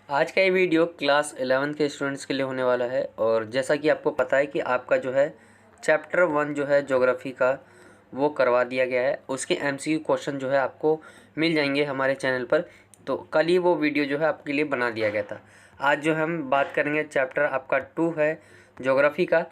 आज का ये वीडियो क्लास 11 के स्टूडेंट्स के लिए होने वाला है। और जैसा कि आपको पता है कि आपका जो है चैप्टर 1 जो है ज्योग्राफी का वो करवा दिया गया है। उसके एमसीक्यू क्वेश्चन जो है आपको मिल जाएंगे हमारे चैनल पर। तो कल ही वो वीडियो जो है आपके लिए बना दिया गया था। आज जो हम बात करेंगे चैप्टर आपका 2 है ज्योग्राफी का,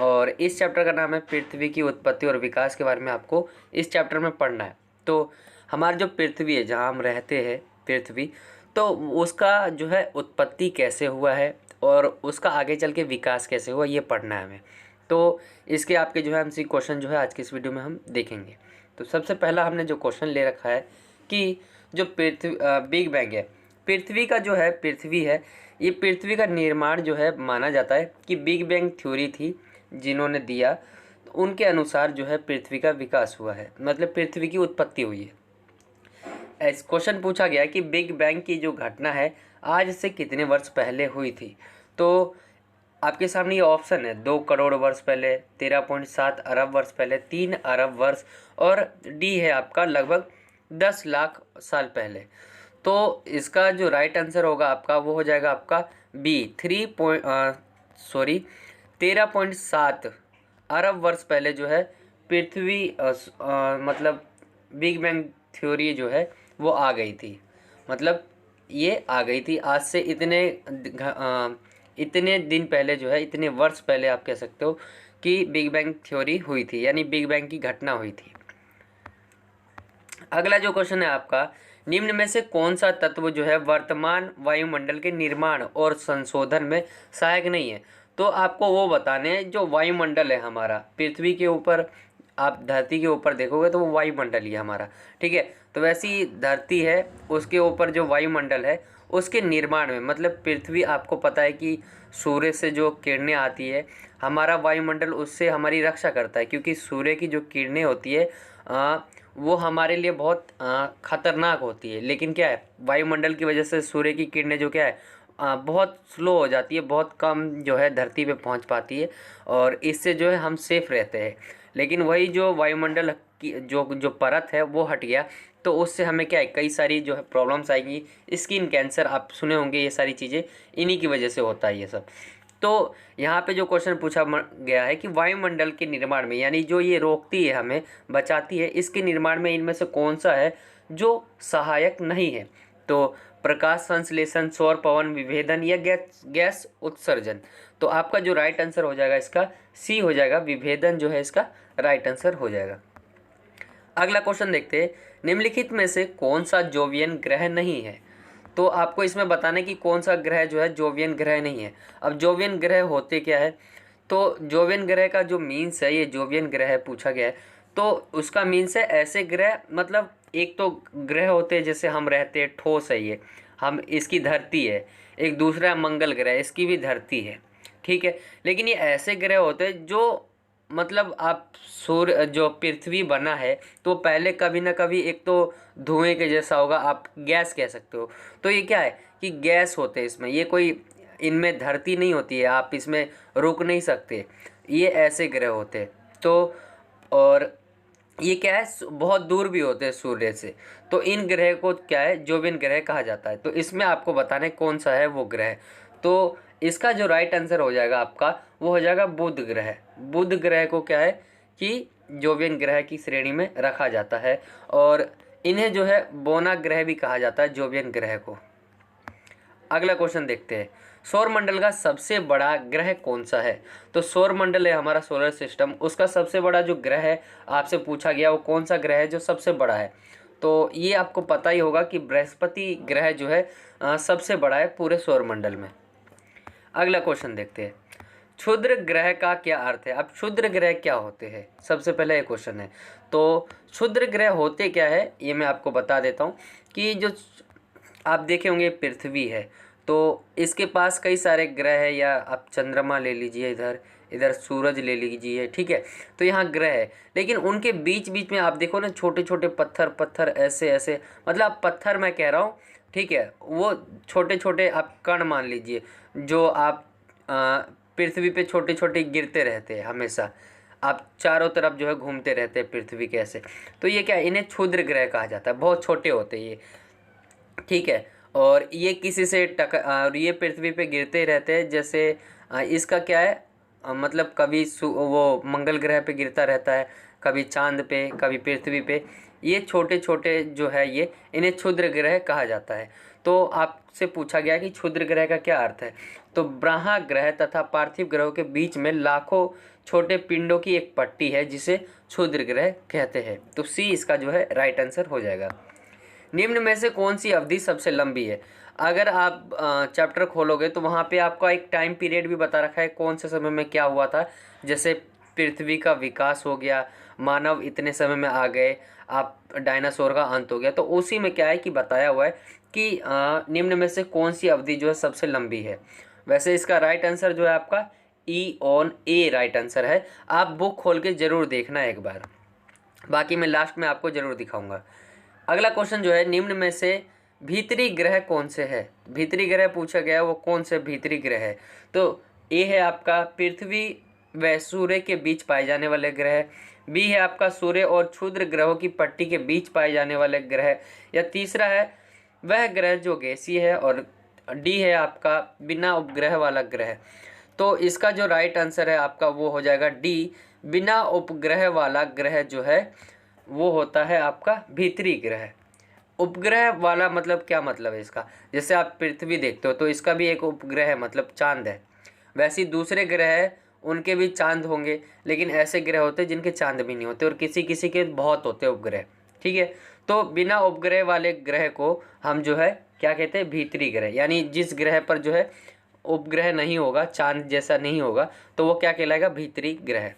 और इस चैप्टर का नाम है पृथ्वी की उत्पत्ति और विकास के बारे में आपको इस चैप्टर में पढ़ना है। तो हमारी जो पृथ्वी है, जहाँ हम रहते हैं पृथ्वी, तो उसका जो है उत्पत्ति कैसे हुआ है और उसका आगे चल के विकास कैसे हुआ, ये पढ़ना है हमें। तो इसके आपके जो है एमसी क्वेश्चन जो है आज के इस वीडियो में हम देखेंगे। तो सबसे पहला हमने जो क्वेश्चन ले रखा है कि जो पृथ्वी बिग बैंग है, पृथ्वी का जो है पृथ्वी है, ये पृथ्वी का निर्माण जो है माना जाता है कि बिग बैंग थ्योरी थी जिन्होंने दिया, तो उनके अनुसार जो है पृथ्वी का विकास हुआ है, मतलब पृथ्वी की उत्पत्ति हुई है। क्वेश्चन पूछा गया कि बिग बैंग की जो घटना है आज से कितने वर्ष पहले हुई थी। तो आपके सामने ये ऑप्शन है 2 करोड़ वर्ष पहले, 13.7 अरब वर्ष पहले, 3 अरब वर्ष, और डी है आपका लगभग 10 लाख साल पहले। तो इसका जो राइट आंसर होगा आपका वो हो जाएगा आपका बी 13.7 अरब वर्ष पहले जो है पृथ्वी मतलब बिग बैंग थ्योरी जो है वो आ गई थी। मतलब ये आ गई थी आज से इतने दिन पहले जो है, इतने वर्ष पहले आप कह सकते हो कि बिग बैंग थ्योरी हुई थी, यानी बिग बैंग की घटना हुई थी। अगला जो क्वेश्चन है आपका, निम्न में से कौन सा तत्व जो है वर्तमान वायुमंडल के निर्माण और संशोधन में सहायक नहीं है। तो आपको वो बताने हैं जो वायुमंडल है हमारा पृथ्वी के ऊपर, आप धरती के ऊपर देखोगे तो वो वायुमंडल ही है हमारा, ठीक है। तो वैसी धरती है, उसके ऊपर जो वायुमंडल है उसके निर्माण में, मतलब पृथ्वी आपको पता है कि सूर्य से जो किरणें आती है, हमारा वायुमंडल उससे हमारी रक्षा करता है, क्योंकि सूर्य की जो किरणें होती है वो हमारे लिए बहुत ख़तरनाक होती है। लेकिन क्या है, वायुमंडल की वजह से सूर्य की किरणें जो क्या है बहुत स्लो हो जाती है, बहुत कम जो है धरती पे पहुंच पाती है, और इससे जो है हम सेफ रहते हैं। लेकिन वही जो वायुमंडल की जो जो परत है वो हट गया, तो उससे हमें क्या है कई सारी जो है प्रॉब्लम्स आएंगी। स्किन कैंसर आप सुने होंगे, ये सारी चीज़ें इन्हीं की वजह से होता है ये सब। तो यहाँ पे जो क्वेश्चन पूछा गया है कि वायुमंडल के निर्माण में, यानी जो ये रोकती है हमें, बचाती है, इसके निर्माण में इनमें से कौन सा है जो सहायक नहीं है। तो प्रकाश संश्लेषण, सौर पवन विभेदन, या गैस गैस उत्सर्जन। तो आपका जो राइट आंसर हो जाएगा इसका सी हो जाएगा, विभेदन जो है इसका राइट आंसर हो जाएगा। अगला क्वेश्चन देखते हैं, निम्नलिखित में से कौन सा जोवियन ग्रह नहीं है। तो आपको इसमें बताना है कि कौन सा ग्रह जो है जोवियन ग्रह नहीं है। अब जोवियन ग्रह होते क्या है, तो जोवियन ग्रह का जो मीन्स है, ये जोवियन ग्रह पूछा गया है, तो उसका मीन्स है ऐसे ग्रह, मतलब एक तो ग्रह होते हैं जैसे हम रहते हैं, ठोस है ये, हम इसकी धरती है। एक दूसरा मंगल ग्रह, इसकी भी धरती है, ठीक है। लेकिन ये ऐसे ग्रह होते हैं जो, मतलब आप सूर्य जो पृथ्वी बना है तो पहले कभी ना कभी एक तो धुएं के जैसा होगा, आप गैस कह सकते हो। तो ये क्या है कि गैस होते हैं इसमें, ये कोई इनमें धरती नहीं होती है, आप इसमें रुक नहीं सकते, ये ऐसे ग्रह होते हैं। तो और ये क्या है, बहुत दूर भी होते हैं सूर्य से, तो इन ग्रह को क्या है जोवियन ग्रह कहा जाता है। तो इसमें आपको बताना है कौन सा है वो ग्रह। तो इसका जो राइट आंसर हो जाएगा आपका वो हो जाएगा बुध ग्रह। बुध ग्रह को क्या है कि जोवियन ग्रह की श्रेणी में रखा जाता है, और इन्हें जो है बोना ग्रह भी कहा जाता है जोवियन ग्रह को। अगला क्वेश्चन देखते हैं, सौर मंडल का सबसे बड़ा ग्रह कौन सा है। तो सौर मंडल है हमारा सोलर सिस्टम, उसका सबसे बड़ा जो ग्रह है आपसे पूछा गया वो कौन सा ग्रह है जो सबसे बड़ा है। तो ये आपको पता ही होगा कि बृहस्पति ग्रह जो है सबसे बड़ा है पूरे सौर मंडल में। अगला क्वेश्चन देखते हैं, क्षुद्र ग्रह का क्या अर्थ है। अब क्षुद्र ग्रह क्या होते हैं, सबसे पहले ये क्वेश्चन है। तो क्षुद्र ग्रह होते क्या है ये मैं आपको बता देता हूँ कि जो आप देखे होंगे पृथ्वी है, तो इसके पास कई सारे ग्रह है, या आप चंद्रमा ले लीजिए, इधर इधर सूरज ले लीजिए, ठीक है। तो यहाँ ग्रह है, लेकिन उनके बीच बीच में आप देखो ना छोटे छोटे पत्थर पत्थर ऐसे ऐसे, मतलब पत्थर मैं कह रहा हूँ, ठीक है, वो छोटे छोटे आप कण मान लीजिए, जो आप पृथ्वी पे छोटे छोटे गिरते रहते हैं हमेशा, आप चारों तरफ जो है घूमते रहते हैं पृथ्वी के ऐसे। तो ये क्या है, इन्हें क्षुद्र ग्रह कहा जाता है, बहुत छोटे होते हैं ये, ठीक है। और ये किसी से और ये पृथ्वी पे गिरते रहते हैं। जैसे इसका क्या है, मतलब कभी वो मंगल ग्रह पे गिरता रहता है, कभी चांद पे, कभी पृथ्वी पे। ये छोटे छोटे जो है ये, इन्हें क्षुद्र ग्रह कहा जाता है। तो आपसे पूछा गया कि क्षुद्र ग्रह का क्या अर्थ है, तो ब्रह्मा ग्रह तथा पार्थिव ग्रहों के बीच में लाखों छोटे पिंडों की एक पट्टी है जिसे क्षुद्र ग्रह कहते हैं। तो सी इसका जो है राइट आंसर हो जाएगा। निम्न में से कौन सी अवधि सबसे लंबी है। अगर आप चैप्टर खोलोगे तो वहाँ पे आपका एक टाइम पीरियड भी बता रखा है, कौन से समय में क्या हुआ था। जैसे पृथ्वी का विकास हो गया, मानव इतने समय में आ गए, आप डायनासोर का अंत हो गया। तो उसी में क्या है कि बताया हुआ है कि निम्न में से कौन सी अवधि जो है सबसे लंबी है। वैसे इसका राइट आंसर जो है आपका ई ऑन ए राइट आंसर है। आप बुक खोल के ज़रूर देखना एक बार, बाकी मैं लास्ट में आपको ज़रूर दिखाऊंगा। अगला क्वेश्चन जो है, निम्न में से भीतरी ग्रह कौन से है। भीतरी ग्रह पूछा गया है, वो कौन से भीतरी ग्रह है। तो ए है आपका पृथ्वी व सूर्य के बीच पाए जाने वाले ग्रह, बी है आपका सूर्य और क्षुद्र ग्रहों की पट्टी के बीच पाए जाने वाले ग्रह, या तीसरा है वह ग्रह जो गैसीय है, और डी है आपका बिना उपग्रह वाला ग्रह। तो इसका जो राइट आंसर है आपका वो हो जाएगा डी, बिना उपग्रह वाला ग्रह जो है वो होता है आपका भीतरी ग्रह। उपग्रह वाला मतलब क्या मतलब है इसका, जैसे आप पृथ्वी देखते हो तो इसका भी एक उपग्रह है, मतलब चांद है। वैसे ही दूसरे ग्रह है, उनके भी चांद होंगे, लेकिन ऐसे ग्रह होते हैं जिनके चांद भी नहीं होते, और किसी किसी के बहुत होते हैं उपग्रह। ठीक है, तो बिना उपग्रह वाले ग्रह को हम जो है क्या कहते हैं, भीतरी ग्रह। यानी जिस ग्रह पर जो है उपग्रह नहीं होगा, चांद जैसा नहीं होगा, तो वो क्या कहलाएगा, भीतरी ग्रह।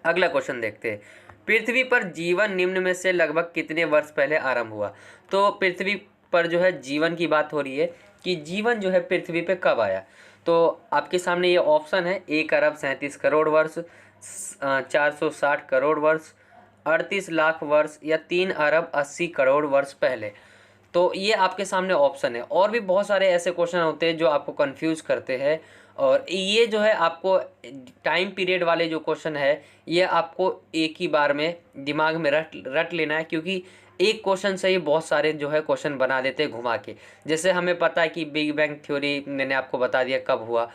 अगला क्वेश्चन देखते हैं, पृथ्वी पर जीवन निम्न में से लगभग कितने वर्ष पहले आरंभ हुआ। तो पृथ्वी पर जो है जीवन की बात हो रही है कि जीवन जो है पृथ्वी पे कब आया। तो आपके सामने ये ऑप्शन है, 1 अरब 37 करोड़ वर्ष, 460 करोड़ वर्ष, 38 लाख वर्ष, या 3 अरब 80 करोड़ वर्ष पहले। तो ये आपके सामने ऑप्शन है। और भी बहुत सारे ऐसे क्वेश्चन होते हैं जो आपको कंफ्यूज करते हैं, और ये जो है आपको टाइम पीरियड वाले जो क्वेश्चन है ये आपको एक ही बार में दिमाग में रट लेना है, क्योंकि एक क्वेश्चन से ही बहुत सारे जो है क्वेश्चन बना देते हैं घुमा के। जैसे हमें पता है कि बिग बैंग थ्योरी मैंने आपको बता दिया कब हुआ,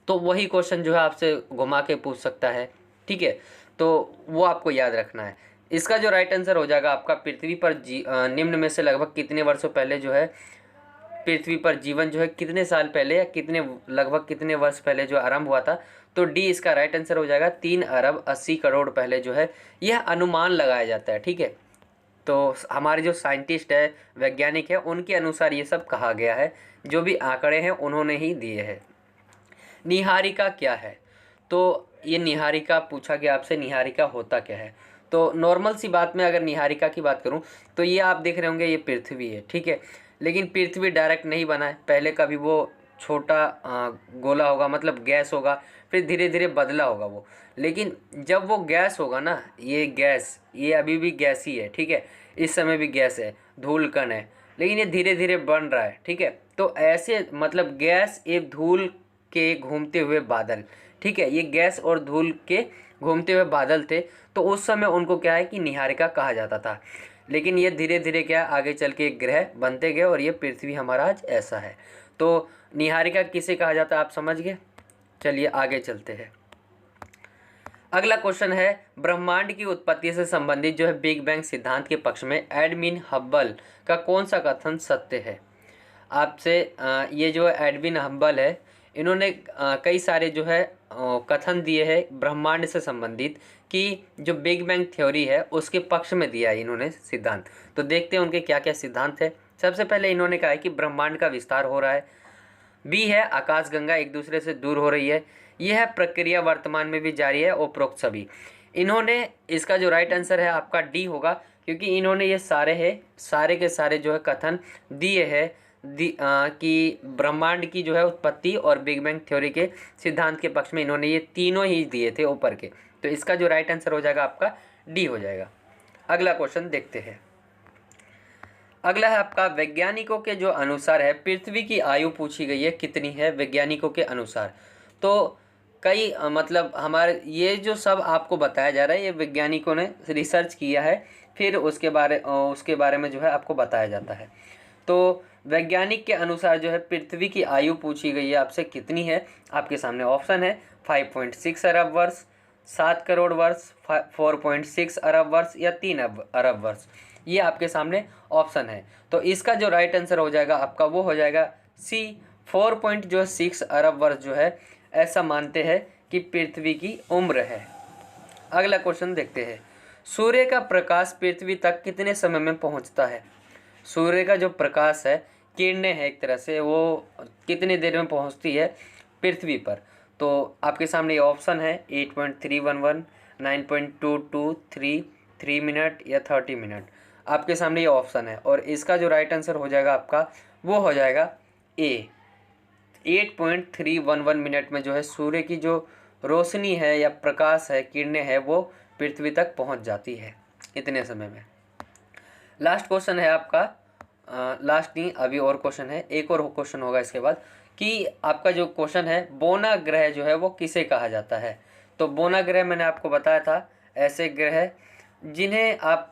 तो वही क्वेश्चन जो है आपसे घुमा के पूछ सकता है। ठीक है, तो वो आपको याद रखना है। इसका जो राइट आंसर हो जाएगा आपका, पृथ्वी पर निम्न में से लगभग कितने वर्षों पहले जो है पृथ्वी पर जीवन जो है कितने साल पहले या लगभग कितने वर्ष पहले जो आरंभ हुआ था। तो डी इसका राइट आंसर हो जाएगा, 3 अरब 80 करोड़ पहले जो है यह अनुमान लगाया जाता है। ठीक है, तो हमारे जो साइंटिस्ट है, वैज्ञानिक है, उनके अनुसार ये सब कहा गया है, जो भी आंकड़े हैं उन्होंने ही दिए हैं। निहारिका क्या है। तो ये निहारिका पूछा गया आपसे, निहारिका होता क्या है। तो नॉर्मल सी बात में अगर निहारिका की बात करूं तो ये आप देख रहे होंगे ये पृथ्वी है। ठीक है, लेकिन पृथ्वी डायरेक्ट नहीं बना है, पहले कभी वो छोटा गोला होगा, मतलब गैस होगा, फिर धीरे धीरे बदला होगा वो। लेकिन जब वो गैस होगा ना, ये गैस, ये अभी भी गैस ही है। ठीक है, इस समय भी गैस है, धूल कण है, लेकिन ये धीरे धीरे बन रहा है। ठीक है, तो ऐसे मतलब गैस एक धूल के घूमते हुए बादल। ठीक है, ये गैस और धूल के घूमते हुए बादल थे, तो उस समय उनको क्या है कि निहारिका कहा जाता था। लेकिन ये धीरे धीरे क्या आगे चल के एक ग्रह बनते गए, और ये पृथ्वी हमारा आज ऐसा है। तो निहारिका किसे कहा जाता है आप समझ गए। चलिए आगे चलते हैं। अगला क्वेश्चन है, ब्रह्मांड की उत्पत्ति से संबंधित जो है बिग बैंग सिद्धांत के पक्ष में एडविन हब्बल का कौन सा कथन सत्य है। आपसे ये जो एडविन हब्बल है, इन्होंने कई सारे जो है कथन दिए हैं ब्रह्मांड से संबंधित, कि जो बिग बैंग थ्योरी है उसके पक्ष में दिया है इन्होंने सिद्धांत। तो देखते हैं उनके क्या क्या सिद्धांत है। सबसे पहले इन्होंने कहा है कि ब्रह्मांड का विस्तार हो रहा है। बी है आकाशगंगा एक दूसरे से दूर हो रही है, यह प्रक्रिया वर्तमान में भी जारी है, उपरोक्त सभी। इन्होंने इसका जो राइट आंसर है आपका डी होगा, क्योंकि इन्होंने ये सारे के सारे जो है कथन दिए हैं कि ब्रह्मांड की जो है उत्पत्ति और बिग बैंग थ्योरी के सिद्धांत के पक्ष में इन्होंने ये तीनों ही दिए थे ऊपर के। तो इसका जो राइट आंसर हो जाएगा आपका डी हो जाएगा। अगला क्वेश्चन देखते हैं। अगला है आपका, वैज्ञानिकों के जो अनुसार है पृथ्वी की आयु पूछी गई है कितनी है वैज्ञानिकों के अनुसार। तो कई मतलब हमारे ये जो सब आपको बताया जा रहा है ये वैज्ञानिकों ने रिसर्च किया है, फिर उसके बारे में जो है आपको बताया जाता है। तो वैज्ञानिक के अनुसार जो है पृथ्वी की आयु पूछी गई है आपसे कितनी है। आपके सामने ऑप्शन है 5.6 अरब वर्ष, 7 करोड़ वर्ष, 4.6 अरब वर्ष या 3 अरब वर्ष। ये आपके सामने ऑप्शन है। तो इसका जो राइट आंसर हो जाएगा आपका वो हो जाएगा सी, 4.6 अरब वर्ष जो है ऐसा मानते हैं कि पृथ्वी की उम्र है। अगला क्वेश्चन देखते हैं, सूर्य का प्रकाश पृथ्वी तक कितने समय में पहुंचता है। सूर्य का जो प्रकाश है, किरणें हैं एक तरह से, वो कितनी देर में पहुंचती है पृथ्वी पर। तो आपके सामने ये ऑप्शन है 8.311, 9.223, 3 मिनट या 30 मिनट। आपके सामने ये ऑप्शन है और इसका जो राइट आंसर हो जाएगा आपका वो हो जाएगा ए, 8.311 मिनट में जो है सूर्य की जो रोशनी है या प्रकाश है, किरणें हैं, वो पृथ्वी तक पहुंच जाती है इतने समय में। लास्ट क्वेश्चन है आपका, लास्ट नहीं अभी और क्वेश्चन है, एक और क्वेश्चन होगा इसके बाद, कि आपका जो क्वेश्चन है बोना ग्रह जो है वो किसे कहा जाता है। तो बोना ग्रह मैंने आपको बताया था ऐसे ग्रह जिन्हें आप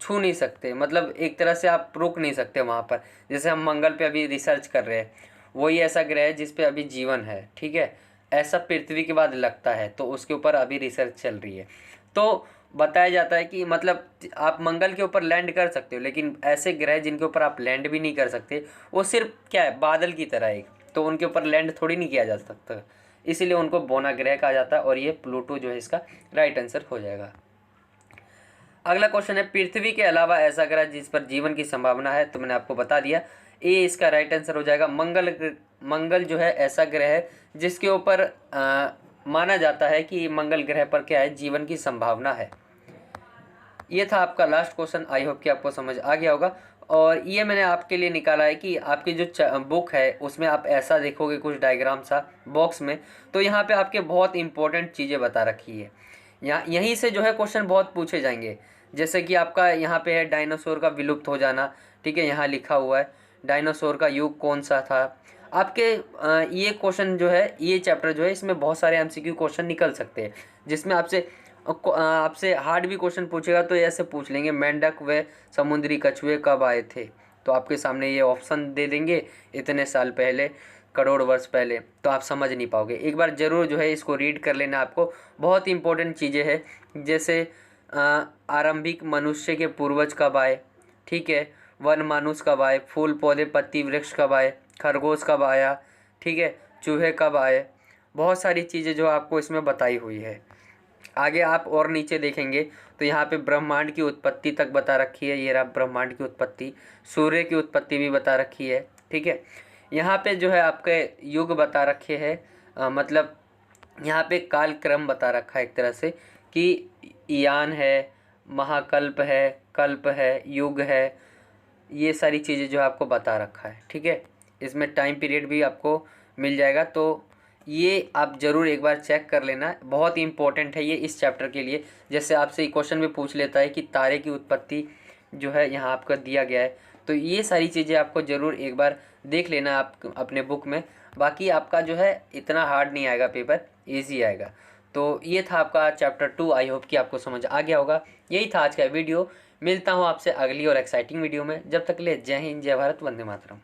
छू नहीं सकते, मतलब एक तरह से आप रुक नहीं सकते वहाँ पर। जैसे हम मंगल पे अभी रिसर्च कर रहे हैं, वही ऐसा ग्रह है जिस पे अभी जीवन है, ठीक है। ऐसा पृथ्वी के बाद लगता है, तो उसके ऊपर अभी रिसर्च चल रही है। तो बताया जाता है कि मतलब आप मंगल के ऊपर लैंड कर सकते हो, लेकिन ऐसे ग्रह जिनके ऊपर आप लैंड भी नहीं कर सकते, वो सिर्फ क्या है, बादल की तरह एक, तो उनके ऊपर लैंड थोड़ी नहीं किया जा सकता, इसीलिए उनको बोना ग्रह कहा जाता है। और ये प्लूटो जो है इसका राइट आंसर हो जाएगा। अगला क्वेश्चन है, पृथ्वी के अलावा ऐसा ग्रह जिस पर जीवन की संभावना है। तो मैंने आपको बता दिया, ए इसका राइट आंसर हो जाएगा। मंगल जो है ऐसा ग्रह है जिसके ऊपर माना जाता है कि मंगल ग्रह पर क्या है, जीवन की संभावना है। ये था आपका लास्ट क्वेश्चन। आई होप कि आपको समझ आ गया होगा। और ये मैंने आपके लिए निकाला है कि आपकी जो बुक है उसमें आप ऐसा देखोगे कुछ डायग्राम सा बॉक्स में, तो यहाँ पे आपके बहुत इंपॉर्टेंट चीज़ें बता रखी है। यहीं से जो है क्वेश्चन बहुत पूछे जाएंगे। जैसे कि आपका यहाँ पे है डायनासोर का विलुप्त हो जाना, ठीक है, यहाँ लिखा हुआ है डायनासोर का युग कौन सा था। आपके ये क्वेश्चन जो है, ये चैप्टर जो है, इसमें बहुत सारे एमसीक्यू क्वेश्चन निकल सकते हैं, जिसमें आपसे हार्ड भी क्वेश्चन पूछेगा तो ऐसे पूछ लेंगे, मेंढक व समुद्री कछुए कब आए थे। तो आपके सामने ये ऑप्शन दे देंगे, इतने साल पहले, करोड़ वर्ष पहले, तो आप समझ नहीं पाओगे। एक बार ज़रूर जो है इसको रीड कर लेना, आपको बहुत इंपॉर्टेंट चीज़ें हैं। जैसे आरंभिक मनुष्य के पूर्वज कब आए, ठीक है, वन मानुष कब आए, फूल पौधे पत्ती वृक्ष कब आए, खरगोश कब आया, ठीक है, चूहे कब आए, बहुत सारी चीज़ें जो आपको इसमें बताई हुई है। आगे आप और नीचे देखेंगे तो यहाँ पे ब्रह्मांड की उत्पत्ति तक बता रखी है। ये रहा ब्रह्मांड की उत्पत्ति, सूर्य की उत्पत्ति भी बता रखी है, ठीक है। यहाँ पे जो है आपके युग बता रखे हैं, मतलब यहाँ पे काल क्रम बता रखा है एक तरह से, कि ईयान है, महाकल्प है, कल्प है, युग है, ये सारी चीज़ें जो आपको बता रखा है, ठीक है। इसमें टाइम पीरियड भी आपको मिल जाएगा, तो ये आप ज़रूर एक बार चेक कर लेना, बहुत इंपॉर्टेंट है ये इस चैप्टर के लिए। जैसे आपसे क्वेश्चन भी पूछ लेता है कि तारे की उत्पत्ति जो है यहाँ आपका दिया गया है, तो ये सारी चीज़ें आपको ज़रूर एक बार देख लेना आप अपने बुक में। बाकी आपका जो है इतना हार्ड नहीं आएगा, पेपर ईजी आएगा। तो ये था आपका चैप्टर 2। आई होप कि आपको समझ आ गया होगा। यही था आज का वीडियो। मिलता हूँ आपसे अगली और एक्साइटिंग वीडियो में। जब तक के लिए जय हिंद, जय भारत, वंदे मातरम।